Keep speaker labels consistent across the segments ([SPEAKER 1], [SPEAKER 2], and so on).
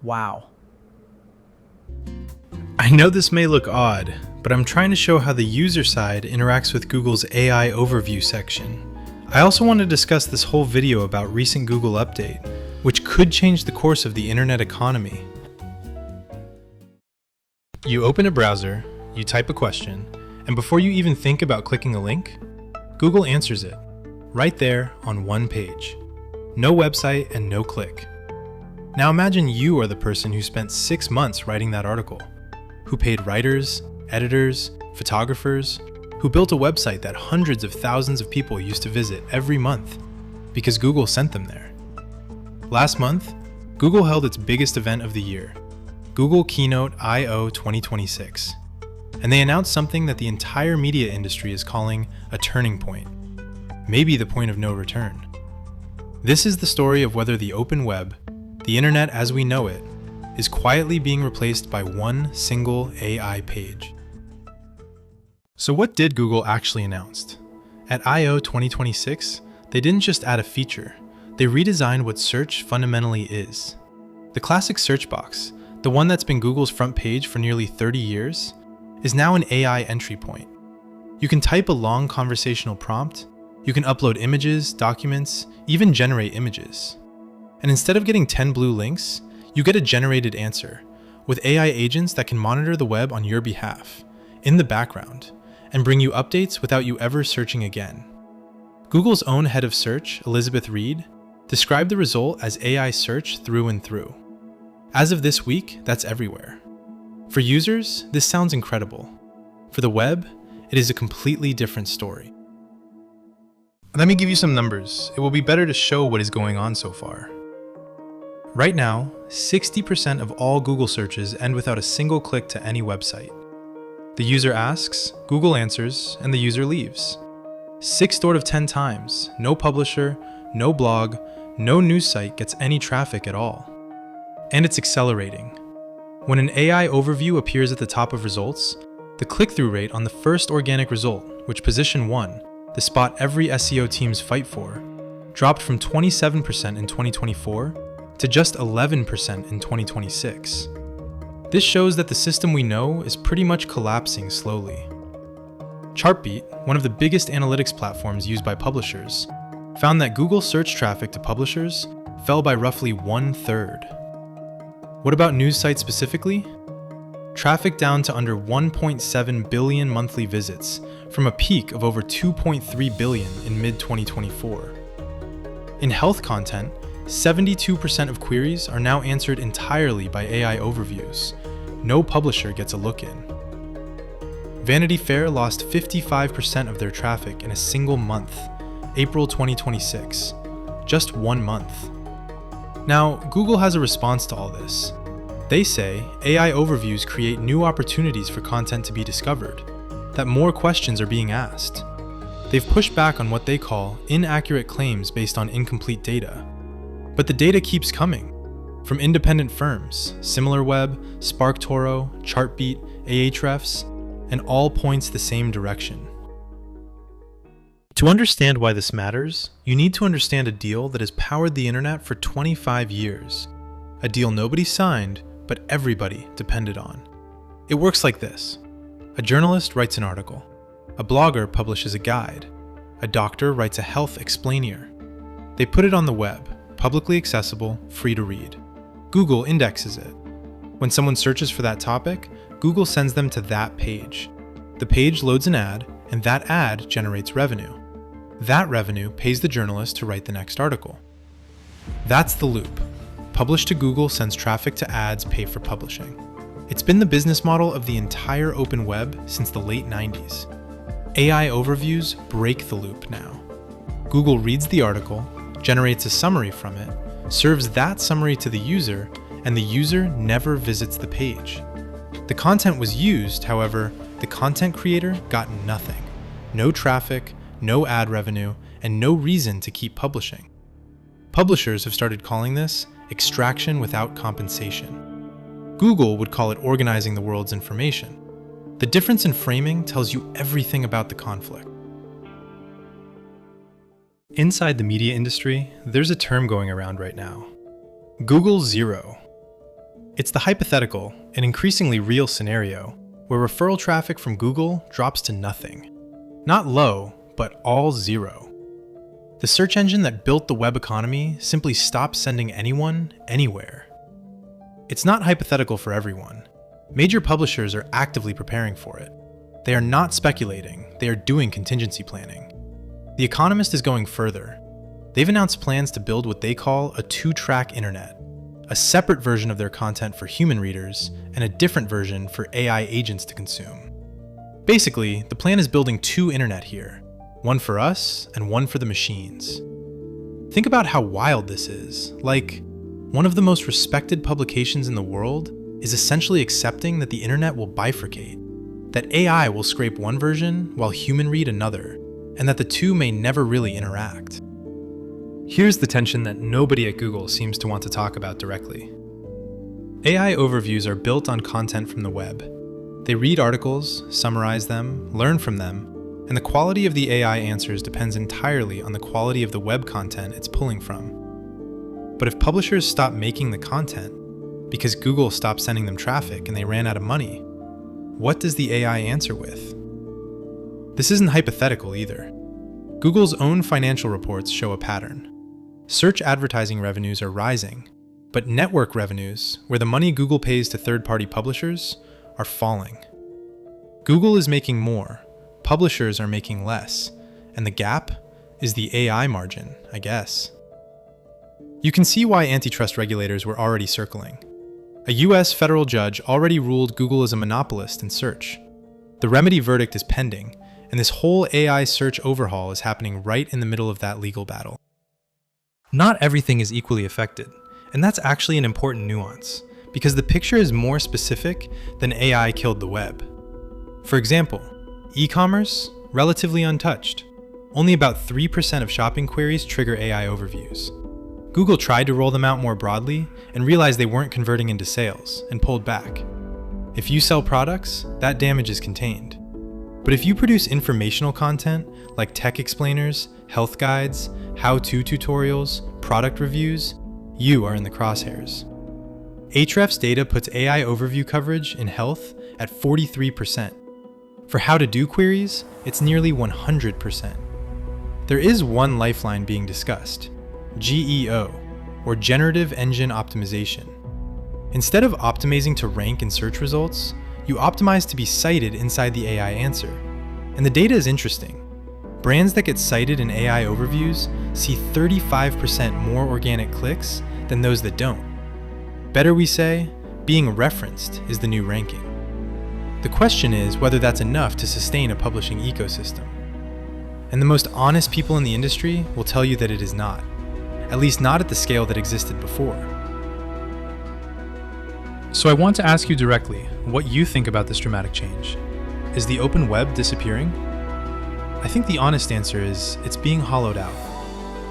[SPEAKER 1] Wow.
[SPEAKER 2] I know this may look odd, but I'm trying to show how the user side interacts with Google's AI overview section. I also want to discuss this whole video about recent Google update, which could change the course of the internet economy. You open a browser, you type a question, and before you even think about clicking a link, Google answers it, right there on one page. No website and no click. Now imagine you are the person who spent 6 months writing that article, who paid writers, editors, photographers, who built a website that hundreds of thousands of people used to visit every month because Google sent them there. Last month, Google held its biggest event of the year, Google Keynote I/O 2026, and they announced something that the entire media industry is calling a turning point, maybe the point of no return. This is the story of whether the open web, the internet as we know it, is quietly being replaced by one single AI page. So what did Google actually announce? At I/O 2026, they didn't just add a feature, they redesigned what search fundamentally is. The classic search box, the one that's been Google's front page for nearly 30 years, is now an AI entry point. You can type a long conversational prompt, you can upload images, documents, even generate images. And instead of getting 10 blue links, you get a generated answer, with AI agents that can monitor the web on your behalf, in the background, and bring you updates without you ever searching again. Google's own head of search, Elizabeth Reed, described the result as AI search through and through. As of this week, that's everywhere. For users, this sounds incredible. For the web, it is a completely different story. Let me give you some numbers. It will be better to show what is going on so far. Right now, 60% of all Google searches end without a single click to any website. The user asks, Google answers, and the user leaves. 6 out of 10 times, no publisher, no blog, no news site gets any traffic at all. And it's accelerating. When an AI overview appears at the top of results, the click-through rate on the first organic result, which position 1, the spot every SEO teams fight for, dropped from 27% in 2024 to just 11% in 2026. This shows that the system we know is pretty much collapsing slowly. Chartbeat, one of the biggest analytics platforms used by publishers, found that Google search traffic to publishers fell by roughly 1/3. What about news sites specifically? Traffic down to under 1.7 billion monthly visits from a peak of over 2.3 billion in mid-2024. In health content, 72% of queries are now answered entirely by AI overviews. No publisher gets a look in. Vanity Fair lost 55% of their traffic in a single month, April 2026, just 1 month. Now, Google has a response to all this. They say AI overviews create new opportunities for content to be discovered, that more questions are being asked. They've pushed back on what they call inaccurate claims based on incomplete data. But the data keeps coming from independent firms, SimilarWeb, SparkToro, Chartbeat, Ahrefs, and all points the same direction. To understand why this matters, you need to understand a deal that has powered the internet for 25 years. A deal nobody signed, but everybody depended on. It works like this. A journalist writes an article. A blogger publishes a guide. A doctor writes a health explainer. They put it on the web, publicly accessible, free to read. Google indexes it. When someone searches for that topic, Google sends them to that page. The page loads an ad, and that ad generates revenue. That revenue pays the journalist to write the next article. That's the loop. Publish to Google sends traffic to ads pay for publishing. It's been the business model of the entire open web since the late 90s. AI overviews break the loop now. Google reads the article, generates a summary from it, serves that summary to the user, and the user never visits the page. The content was used, however, the content creator got nothing. No traffic, no ad revenue, and no reason to keep publishing. Publishers have started calling this extraction without compensation. Google would call it organizing the world's information. The difference in framing tells you everything about the conflict. Inside the media industry, there's a term going around right now. Google Zero. It's the hypothetical and increasingly real scenario where referral traffic from Google drops to nothing. Not low, but all zero. The search engine that built the web economy simply stops sending anyone anywhere. It's not hypothetical for everyone. Major publishers are actively preparing for it. They are not speculating, they are doing contingency planning. The Economist is going further. They've announced plans to build what they call a two-track internet, a separate version of their content for human readers and a different version for AI agents to consume. Basically, the plan is building two internet here, one for us and one for the machines. Think about how wild this is. Like, one of the most respected publications in the world is essentially accepting that the internet will bifurcate, that AI will scrape one version while human read another, and that the two may never really interact. Here's the tension that nobody at Google seems to want to talk about directly. AI overviews are built on content from the web. They read articles, summarize them, learn from them, and the quality of the AI answers depends entirely on the quality of the web content it's pulling from. But if publishers stop making the content because Google stopped sending them traffic and they ran out of money, what does the AI answer with? This isn't hypothetical either. Google's own financial reports show a pattern. Search advertising revenues are rising, but network revenues, where the money Google pays to third-party publishers, are falling. Google is making more, publishers are making less, and the gap is the AI margin, I guess. You can see why antitrust regulators were already circling. A US federal judge already ruled Google as a monopolist in search. The remedy verdict is pending, and this whole AI search overhaul is happening right in the middle of that legal battle. Not everything is equally affected, and that's actually an important nuance, because the picture is more specific than AI killed the web. For example, e-commerce, relatively untouched. Only about 3% of shopping queries trigger AI overviews. Google tried to roll them out more broadly and realized they weren't converting into sales and pulled back. If you sell products, that damage is contained. But if you produce informational content like tech explainers, health guides, how-to tutorials, product reviews, you are in the crosshairs. Ahrefs data puts AI overview coverage in health at 43%. For how-to-do queries, it's nearly 100%. There is one lifeline being discussed, GEO, or Generative Engine Optimization. Instead of optimizing to rank in search results, you optimize to be cited inside the AI answer. And the data is interesting. Brands that get cited in AI overviews see 35% more organic clicks than those that don't. Better we say, being referenced is the new ranking. The question is whether that's enough to sustain a publishing ecosystem. And the most honest people in the industry will tell you that it is not, at least not at the scale that existed before. So I want to ask you directly what you think about this dramatic change. Is the open web disappearing? I think the honest answer is it's being hollowed out.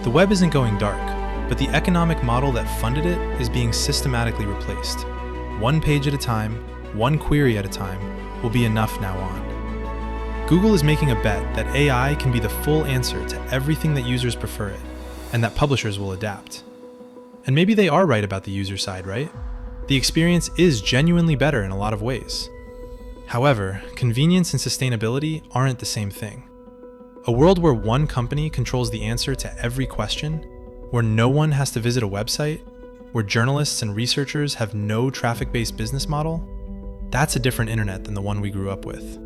[SPEAKER 2] The web isn't going dark, but the economic model that funded it is being systematically replaced. One page at a time, one query at a time, will be enough now on. Google is making a bet that AI can be the full answer to everything that users prefer it, and that publishers will adapt. And maybe they are right about the user side, right? The experience is genuinely better in a lot of ways. However, convenience and sustainability aren't the same thing. A world where one company controls the answer to every question, where no one has to visit a website, where journalists and researchers have no traffic-based business model, that's a different internet than the one we grew up with.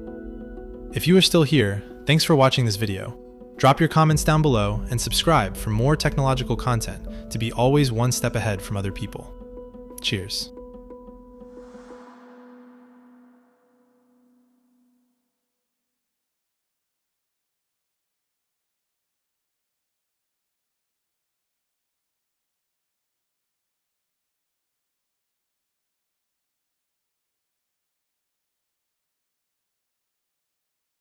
[SPEAKER 2] If you are still here, thanks for watching this video. Drop your comments down below and subscribe for more technological content to be always one step ahead from other people. Cheers.